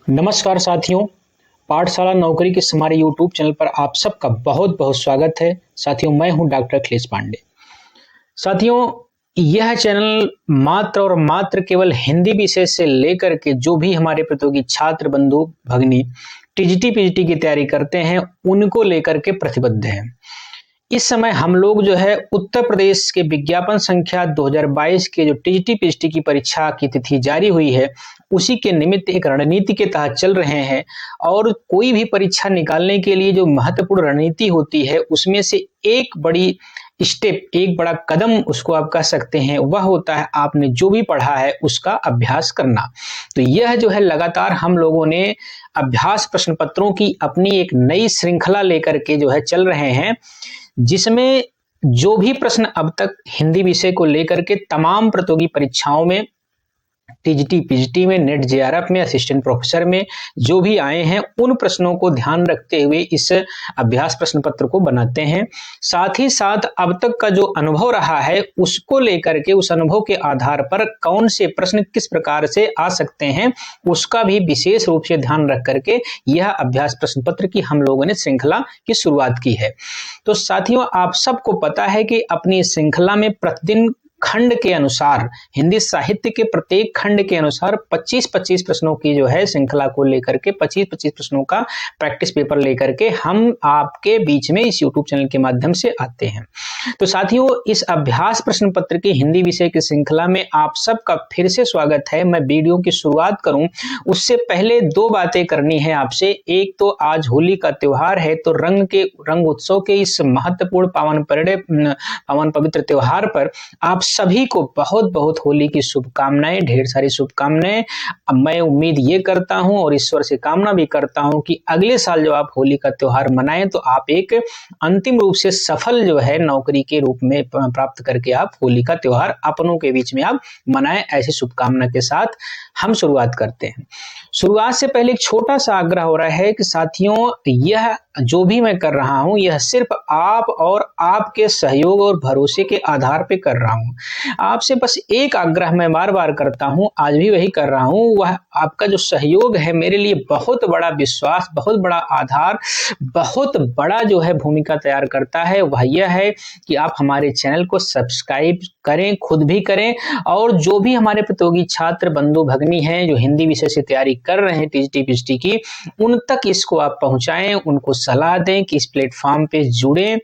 नमस्कार साथियों, पाठशाला नौकरी के हमारे यूट्यूब चैनल पर आप सबका बहुत बहुत स्वागत है। साथियों, मैं हूं डॉक्टर अखिलेश पांडे। साथियों, यह चैनल मात्र और मात्र केवल हिंदी विषय से लेकर के जो भी हमारे प्रतियोगी छात्र बंधु भगिनी टीजीटी पीजीटी की तैयारी करते हैं उनको लेकर के प्रतिबद्ध है। इस समय हम लोग जो है उत्तर प्रदेश के विज्ञापन संख्या 2022 के जो टीजीटी पीजीटी की परीक्षा की तिथि जारी हुई है उसी के निमित्त एक रणनीति के तहत चल रहे हैं। और कोई भी परीक्षा निकालने के लिए जो महत्वपूर्ण रणनीति होती है उसमें से एक बड़ी स्टेप, एक बड़ा कदम उसको आप कह सकते हैं, वह होता है आपने जो भी पढ़ा है उसका अभ्यास करना। तो यह जो है लगातार हम लोगों ने अभ्यास प्रश्न पत्रों की अपनी एक नई श्रृंखला लेकर के जो है चल रहे हैं, जिसमें जो भी प्रश्न अब तक हिंदी विषय को लेकर के तमाम प्रतियोगी परीक्षाओं में टीजीटी पीजीटी में, नेट जेआरएफ में, असिस्टेंट प्रोफेसर में जो भी आए हैं उन प्रश्नों को ध्यान रखते हुए इस अभ्यास प्रश्न पत्र को बनाते हैं। साथ ही साथ अब तक का जो अनुभव रहा है उसको लेकर के, उस अनुभव के आधार पर कौन से प्रश्न किस प्रकार से आ सकते हैं उसका भी विशेष रूप से ध्यान रख करके यह अभ्यास प्रश्न पत्र की हम लोगों ने श्रृंखला की शुरुआत की है। तो साथियों, आप सबको पता है कि अपनी श्रृंखला में प्रतिदिन खंड के अनुसार, हिंदी साहित्य के प्रत्येक खंड के अनुसार 25-25 प्रश्नों की जो है श्रृंखला को लेकर के 25-25 प्रश्नों का प्रैक्टिस पेपर लेकर के हम आपके बीच में इस यूट्यूब चैनल के माध्यम से आते हैं। तो साथियों, इस अभ्यास प्रश्न पत्र की हिंदी विषय की श्रृंखला में आप सबका फिर से स्वागत है। मैं वीडियो की शुरुआत करूं उससे पहले दो बातें करनी है आपसे। एक तो आज होली का त्योहार है, तो रंग उत्सव के इस महत्वपूर्ण पावन पवित्र त्योहार पर आप सभी को बहुत बहुत होली की शुभकामनाएं, ढेर सारी शुभकामनाएं। मैं उम्मीद ये करता हूं और ईश्वर से कामना भी करता हूं कि अगले साल जब आप होली का त्योहार मनाएं तो आप एक अंतिम रूप से सफल जो है नौकरी के रूप में प्राप्त करके आप होली का त्योहार अपनों के बीच में आप मनाएं। ऐसी शुभकामना के साथ हम शुरुआत करते हैं। शुरुआत से पहले एक छोटा सा आग्रह हो रहा है कि साथियों, यह जो भी मैं कर रहा हूं यह सिर्फ आप और आपके सहयोग और भरोसे के आधार पे कर रहा हूं। आपसे बस एक आग्रह मैं बार बार करता हूं, आज भी वही कर रहा हूं, वह आपका जो सहयोग है मेरे लिए बहुत बड़ा विश्वास, बहुत बड़ा आधार, बहुत बड़ा जो है भूमिका तैयार करता है। वह यह है कि आप हमारे चैनल को सब्सक्राइब करें, खुद भी करें, और जो भी हमारे प्रतियोगी छात्र बंधु भगिनी हैं जो हिंदी विषय से तैयारी कर रहे हैं टीजीटी पीजीटी की, उन तक इसको आप पहुंचाएं, उनको सलाह दें कि इस प्लेटफॉर्म पे जुड़ें,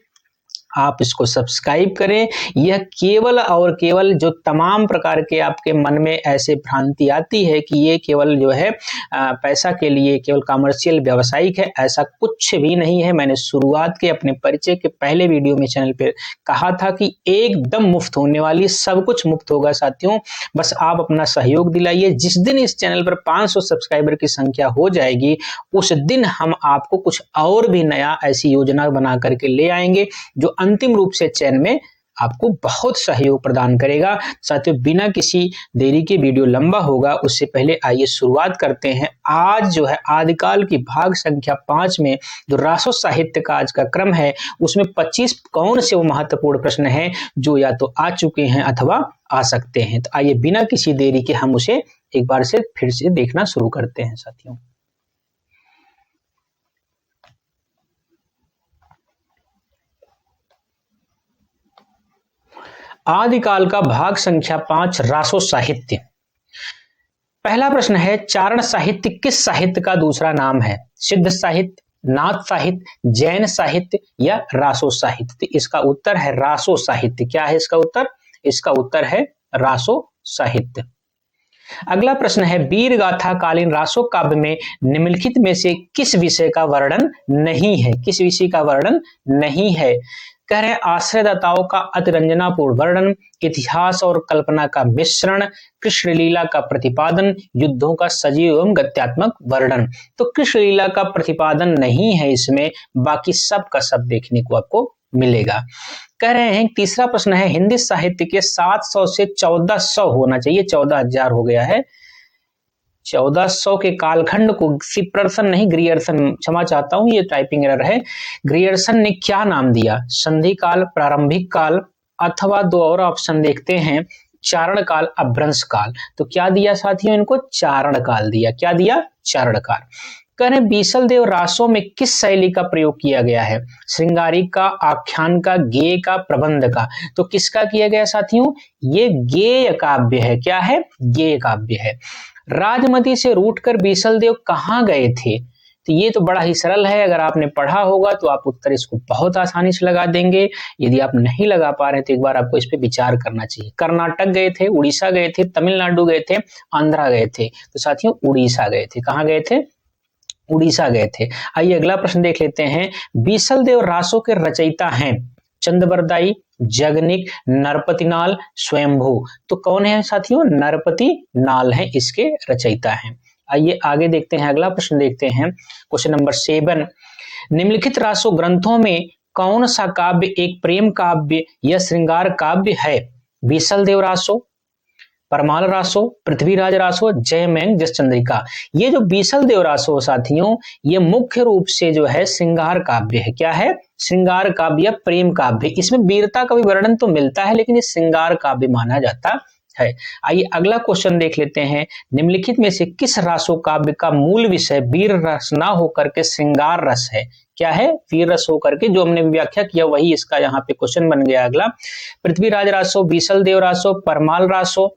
आप इसको सब्सक्राइब करें। यह केवल और केवल जो तमाम प्रकार के आपके मन में ऐसे भ्रांति आती है कि ये केवल जो है पैसा के लिए, केवल कमर्शियल व्यावसायिक है, ऐसा कुछ भी नहीं है। मैंने शुरुआत के अपने परिचय के पहले वीडियो में चैनल पे कहा था कि एकदम मुफ्त होने वाली, सब कुछ मुफ्त होगा साथियों। बस आप अपना सहयोग दिलाइए। जिस दिन इस चैनल पर 500 सब्सक्राइबर की संख्या हो जाएगी उस दिन हम आपको कुछ और भी नया ऐसी योजना बना करके ले आएंगे जो अंतिम रूप से चयन में आपको बहुत सहयोग प्रदान करेगा। साथियों, बिना किसी देरी के वीडियो लंबा होगा, उससे पहले आइए शुरुआत करते हैं। आज जो है आदिकाल की भाग संख्या 5 में जो रासो साहित्य का आज का क्रम है उसमें 25 कौन से वो महत्वपूर्ण प्रश्न हैं जो या तो आ चुके हैं अथवा आ सकते हैं। तो आइए बिना किसी देरी के हम उसे एक बार से फिर से देखना शुरू करते हैं। साथियों, आदिकाल का भाग संख्या 5 रासो साहित्य। पहला प्रश्न है, चारण साहित्य किस साहित्य का दूसरा नाम है? सिद्ध साहित्य, नाथ साहित्य, जैन साहित्य या रासो साहित्य? तो इसका उत्तर है रासो साहित्य। क्या है इसका उत्तर? इसका उत्तर है रासो साहित्य। अगला प्रश्न है, वीर गाथा कालीन रासो काव्य में निम्नलिखित में से किस विषय का वर्णन नहीं है? किस विषय का वर्णन नहीं है? कह रहे हैं आश्रयदाताओं का अतिरंजनापूर्ण वर्णन, इतिहास और कल्पना का मिश्रण, कृष्ण लीला का प्रतिपादन, युद्धों का सजीव एवं गत्यात्मक वर्णन। तो कृष्ण लीला का प्रतिपादन नहीं है इसमें, बाकी सब का सब देखने को आपको मिलेगा। कह रहे हैं तीसरा प्रश्न है, हिंदी साहित्य के 700 से 1400 होना चाहिए, 14,000 हो गया है। 1400 के कालखंड को सिप्रसन नहीं ग्रियर्सन, क्षमा चाहता हूं ये टाइपिंग एरर है, ग्रियर्सन ने क्या नाम दिया? संधि काल, प्रारंभिक काल, अथवा दो और ऑप्शन देखते हैं, चारण काल, अभ्रंश काल। तो क्या दिया साथियों, इनको चारण काल दिया। क्या दिया, चारण काल। कह रहे बीसल देव रासों में किस शैली का प्रयोग किया गया है, श्रृंगारिक का, आख्यान का, गेय का, प्रबंध का। तो किसका किया गया साथियों, ये गेय काव्य है। क्या है, गेय काव्य है। राजमती से रूठकर बीसल देव कहाँ गए थे, तो ये तो बड़ा ही सरल है, अगर आपने पढ़ा होगा तो आप उत्तर इसको बहुत आसानी से लगा देंगे। यदि आप नहीं लगा पा रहे तो एक बार आपको इस पे विचार करना चाहिए। कर्नाटक गए थे, उड़ीसा गए थे, तमिलनाडु गए थे, आंध्रा गए थे। तो साथियों उड़ीसा गए थे। कहाँ गए थे, उड़ीसा गए थे। आइए अगला प्रश्न देख लेते हैं। बीसल देव रासों के रचयिता हैं चंदबरदाई, जगनिक, नरपतिनाल, स्वयंभू। तो कौन है साथियों, नरपति नाल है इसके रचयिता हैं। आइए आगे देखते हैं, अगला प्रश्न देखते हैं, क्वेश्चन नंबर 7। निम्नलिखित रासो ग्रंथों में कौन सा काव्य एक प्रेम काव्य या श्रृंगार काव्य है, बीसल देव रासो, परमाल रासो, पृथ्वीराज रासो, जयमेंग जसचंद्रिका। ये जो बीसल देव रासो साथियों, ये मुख्य रूप से जो है श्रृंगार काव्य है। क्या है, श्रृंगार काव्य या प्रेम काव्य। इसमें वीरता का भी वर्णन तो मिलता है, लेकिन ये श्रृंगार काव्य माना जाता है। आइए अगला क्वेश्चन देख लेते हैं। निम्नलिखित में से किस रासो काव्य का मूल विषय वीर रस ना होकर के श्रृंगार रस है। क्या है, वीर रस होकर के, जो हमने व्याख्या किया वही इसका यहाँ पे क्वेश्चन बन गया। अगला, पृथ्वीराज रासो, बीसल देव रासो, परमाल रासो,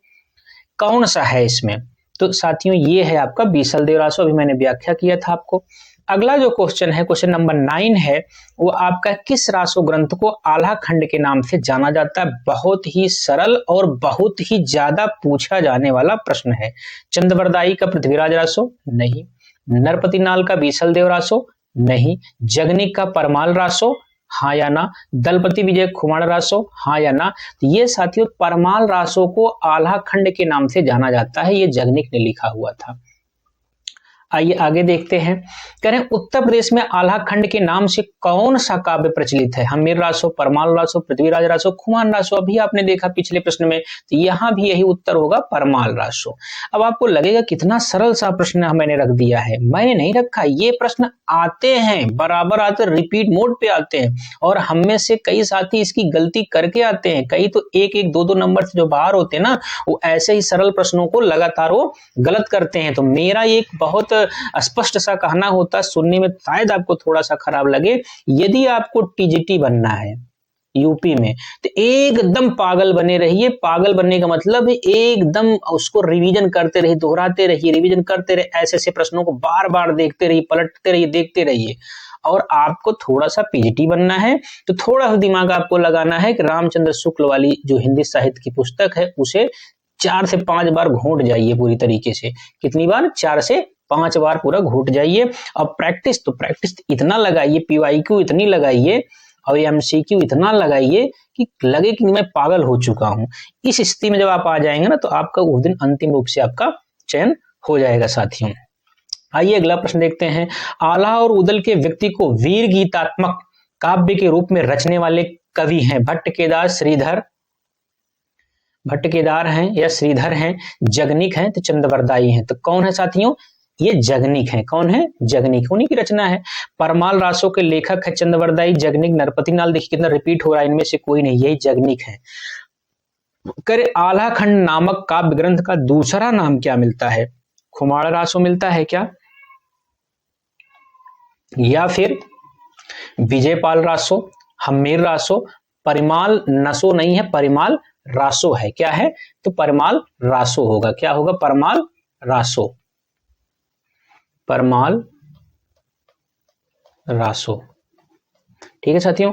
कौन सा है इसमें। तो साथियों ये है आपका बीसल देव रासो, अभी मैंने व्याख्या किया था आपको। अगला जो क्वेश्चन है, क्वेश्चन नंबर 9 है, वो आपका किस रासो ग्रंथ को आल्हा खंड के नाम से जाना जाता है। बहुत ही सरल और बहुत ही ज्यादा पूछा जाने वाला प्रश्न है। चंदबरदाई का पृथ्वीराज रासो नहीं, नरपतिनाल का बीसल देव रासो नहीं, जगनिक का परमाल रासो हाँ या ना, दलपति विजय खुमाण रासो हाँ या ना। तो ये साथियों परमाल रासो को आल्हा खंड के नाम से जाना जाता है, ये जगनिक ने लिखा हुआ था। आइए आगे देखते हैं। कह रहे हैं उत्तर प्रदेश में आल्हा खंड के नाम से कौन सा काव्य प्रचलित है, हमीर रासो, परमाल रासो, पृथ्वीराज रासो, खुमान रासो। अभी आपने देखा पिछले प्रश्न में, तो यहाँ भी यही उत्तर होगा, परमाल रासो। अब आपको लगेगा कितना सरल सा प्रश्न मैंने रख दिया है। मैंने नहीं रखा, ये प्रश्न आते हैं, बराबर आते, रिपीट मोड पे आते हैं, और हम में से कई साथी इसकी गलती करके आते हैं। कई तो 1-1, 2-2 नंबर से जो बाहर होते हैं ना, वो ऐसे ही सरल प्रश्नों को लगातार वो गलत करते हैं। तो मेरा एक बहुत स्पष्ट सा कहना होता, सुनने में शायद आपको थोड़ा सा खराब लगे, यदि आपको टीजीटी बनना है यूपी में तो एकदम पागल बने रहिए। पागल बनने का मतलब है एकदम उसको रिवीजन करते रहिए, दोहराते रहिए, रिवीजन करते रहिए, ऐसे ऐसे प्रश्नों को बार बार देखते रहिए, पलटते रहिए, देखते रहिए। और आपको थोड़ा सा पीजीटी बनना है तो थोड़ा सा दिमाग आपको लगाना है कि रामचंद्र शुक्ल वाली जो हिंदी साहित्य की पुस्तक है उसे 4 से 5 बार घोंट जाइए पूरी तरीके से। कितनी बार, 4 से 5 बार पूरा घोट जाइए। और प्रैक्टिस इतना लगाइए, पीवाईक्यू इतनी लगाइए और एमसीक्यू इतना लगाइए कि लगे कि मैं पागल हो चुका हूं। इस स्थिति में जब आप आ जाएंगे ना, तो आपका उस दिन अंतिम रूप से आपका चयन हो जाएगा साथियों। आइए अगला प्रश्न देखते हैं। आल्हा और उदल के व्यक्ति को वीर गीतात्मक काव्य के रूप में रचने वाले कवि हैं। भट्ट केदार हैं या श्रीधर हैं, जगनिक हैं, तो चंदबरदाई हैं। तो कौन है साथियों, ये जगनिक है। कौन है, जगनिक, उन्हीं की रचना है। परमाल रासो के लेखक है चंदबरदाई, जगनिक, नरपतिनाल। देखिए कितना रिपीट हो रहा है, इनमें से कोई नहीं, यही जगनिक है। करे आल्हा खंड नामक काव्य ग्रंथ का दूसरा नाम क्या मिलता है, खुमाण रासो मिलता है क्या, या फिर विजयपाल रासो, हम्मीर रासो, परिमाल नसो नहीं है, परिमाल रासो है। क्या है, तो परमाल रासो होगा। क्या होगा, परमाल रासो, परमाल रासो। ठीक है साथियों।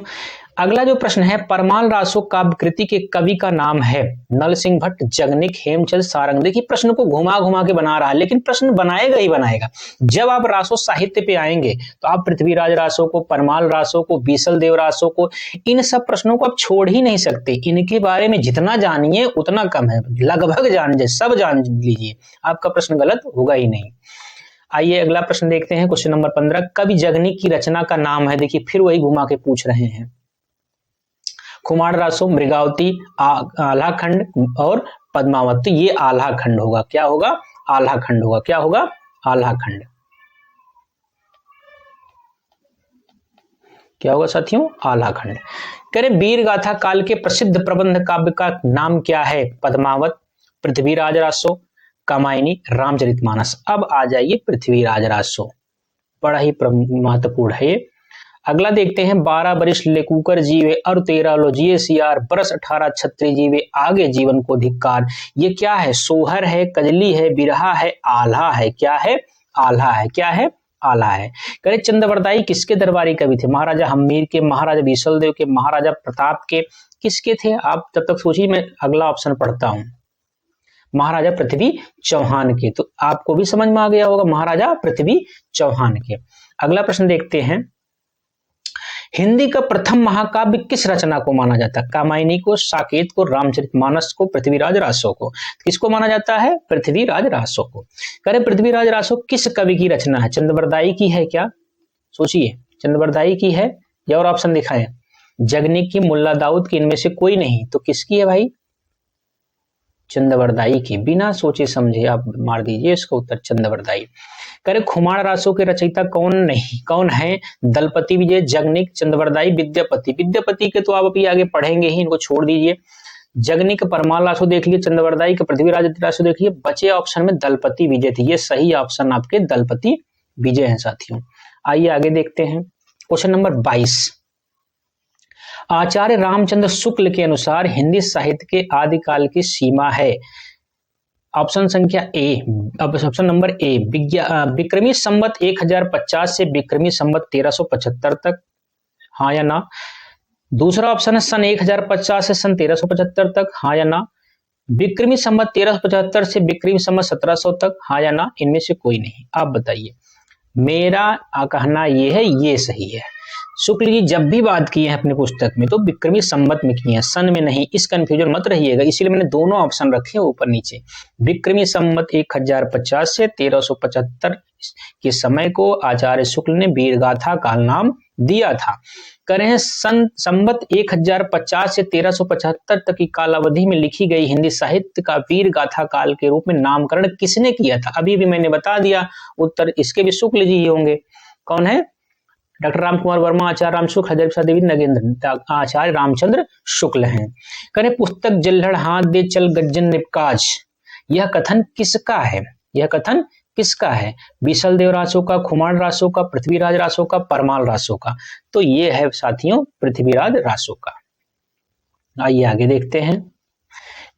अगला जो प्रश्न है, परमाल रासो काव्य कृति के कवि का नाम है। नल सिंह भट्ट, जगनिक, हेमचंद सारंग। देखिए प्रश्न को घुमा घुमा के बना रहा है, लेकिन प्रश्न बनाएगा ही बनाएगा। जब आप रासो साहित्य पे आएंगे तो आप पृथ्वीराज रासो को, परमाल रासो को, बीसल देव रासो को, इन सब प्रश्नों को आप छोड़ ही नहीं सकते। इनके बारे में जितना जानिए उतना कम है, लगभग जान जाए, सब जान लीजिए, आपका प्रश्न गलत होगा ही नहीं। आइए अगला प्रश्न देखते हैं, क्वेश्चन नंबर 15। कवि जगनिक की रचना का नाम है। देखिए फिर वही घुमा के पूछ रहे हैं। खुमाण रासो, मृगावती, आल्हा खंड और पद्मावत। तो ये आल्हा खंड होगा। क्या होगा, आल्हा खंड होगा। क्या होगा, आल्हा खंड। क्या होगा साथियों? आला खंड। करें वीर गाथा काल के प्रसिद्ध प्रबंध काव्य का नाम क्या है? पद्मावत, पृथ्वीराज रासो, कामायनी, रामचरितमानस। अब आ जाइए पृथ्वीराज रासो, बड़ा ही महत्वपूर्ण है ये। अगला देखते हैं 12 बरिस लेकुकर जीवे और 13 लो जिये सियार, बरस 18 छत्री जीवे आगे जीवन को धिक्कार। ये क्या है? सोहर है, कजली है, बिरहा है, आल्हा है। क्या है? आल्हा है। क्या है? आला है। करे चंद्रवरदाई किसके दरबारी कवि थे? महाराजा हम्मीर के, महाराजा बीसलदेव के, महाराजा प्रताप के, किसके थे? आप तब तक सोचिए, मैं अगला ऑप्शन पढ़ता हूं। महाराजा पृथ्वी चौहान के। तो आपको भी समझ में आ गया होगा, महाराजा पृथ्वी चौहान के। अगला प्रश्न देखते हैं, हिंदी का प्रथम महाकाव्य किस रचना को माना जाता है? कामायनी को, साकेत को, रामचरितमानस को, पृथ्वीराज रासो को। किसको माना जाता है? पृथ्वीराज रासो को। करें पृथ्वीराज रासो किस कवि की रचना है? चंद्रवरदाई की है क्या? सोचिए, चंद्रवरदाई की है या और ऑप्शन दिखाएं? जगनिक की, मुल्ला दाऊद की, इनमें से कोई नहीं। तो किसकी है भाई? चंद्रवरदाई की। बिना सोचे समझे आप मार दीजिए इसका उत्तर, चंद्रवरदाई। करे खुमाण रासो के रचयिता कौन है? दलपति विजय, जगनिक, चंद्रवरदाई, विद्यापति। विद्यापति के तो आप अभी आगे पढ़ेंगे ही, इनको छोड़ दीजिए। जगनिक परमाल रासो देख लिए, चंद्रवरदाई का पृथ्वीराज रासो देख लिए, बचे ऑप्शन में दलपति विजय थे। ये सही ऑप्शन आपके दलपति विजय हैं साथियों। आइए आगे देखते हैं, क्वेश्चन नंबर 22। आचार्य रामचंद्र शुक्ल के अनुसार हिंदी साहित्य के आदिकाल की सीमा है। ऑप्शन संख्या ए, अब ऑप्शन नंबर ए, विक्रमी संवत 1050 से विक्रमी संवत 1375 तक, हाँ या ना? दूसरा ऑप्शन है सन 1050 से सन 1375 तक, हाँ या ना? विक्रमी संवत 1375 से विक्रमी संवत 1700 तक, हाँ या ना? इनमें से कोई नहीं। आप बताइए। मेरा कहना ये है, ये सही है। शुक्ल जी जब भी बात की है अपने पुस्तक में तो विक्रमी संवत में की है, सन में नहीं। इस कंफ्यूजन मत रहिएगा, इसीलिए मैंने दोनों ऑप्शन रखे हैं ऊपर नीचे। विक्रमी संवत 1050 से 1375 के समय को आचार्य शुक्ल ने वीरगाथा काल नाम दिया था। करें सन संवत 1050 से 1375 तक की कालावधि में लिखी गई हिंदी साहित्य का वीर गाथा काल के रूप में नामकरण किसने किया था? अभी भी मैंने बता दिया उत्तर, इसके भी शुक्ल जी ही होंगे। कौन है? डॉक्टर रामकुमार वर्मा, आचार्य राम शुक्ल, हजारी प्रसाद देवी, नगेंद्र। आचार्य रामचंद्र शुक्ल हैं। करें पुस्तक जिल्हड़ हाथ दे चल गज्जन निपकाज, यह कथन किसका है? यह कथन किसका है? बीसलदेव रासो का, खुमाण रासो का, पृथ्वीराज रासो का, परमाल रासो का। तो ये है साथियों पृथ्वीराज रासो का। आइए आगे देखते हैं,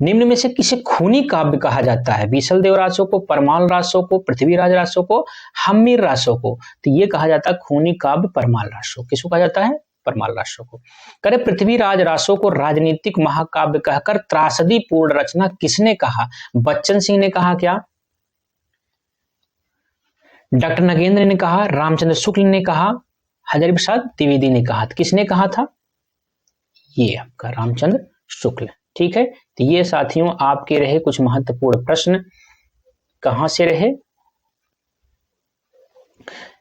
निम्न में से किसे खूनी काव्य कहा जाता है? बीसलदेव रासो को, परमाल रासो को, पृथ्वीराज रासो को, हम्मीर रासो को। तो ये कहा जाता है खूनी काव्य परमाल रासो। किसको कहा जाता है? परमाल रासो को। करे पृथ्वीराज रासो को राजनीतिक महाकाव्य कहकर त्रासदी पूर्ण रचना किसने कहा? बच्चन सिंह ने कहा क्या? डॉक्टर नगेंद्र ने कहा, रामचंद्र शुक्ल ने कहा, हजारी प्रसाद द्विवेदी ने कहा। तो किसने कहा था? ये आपका रामचंद्र शुक्ल। ठीक है, तो ये साथियों आपके रहे कुछ महत्वपूर्ण प्रश्न। कहां से रहे?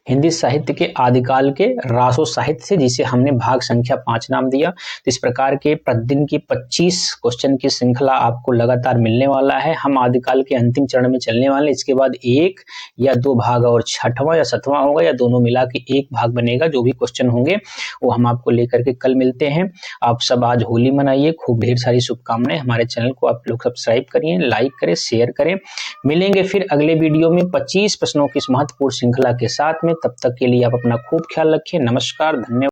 हिंदी साहित्य के आदिकाल के रासो साहित्य से, जिसे हमने भाग संख्या 5 नाम दिया। तो इस प्रकार के प्रतिदिन की 25 क्वेश्चन की श्रृंखला आपको लगातार मिलने वाला है। हम आदिकाल के अंतिम चरण में चलने वाले, इसके बाद 1 या 2 भाग और 6वां या 7वां होगा या दोनों मिला के 1 भाग बनेगा। जो भी क्वेश्चन होंगे वो हम आपको लेकर के कल मिलते हैं। आप सब आज होली मनाइए, खूब ढेर सारी शुभकामनाएं। हमारे चैनल को आप लोग सब्सक्राइब करिए, लाइक करें, शेयर करें। मिलेंगे फिर अगले वीडियो में 25 प्रश्नों की इस महत्वपूर्ण श्रृंखला के साथ में। तब तक के लिए आप अपना खूब ख्याल रखिए। नमस्कार, धन्यवाद।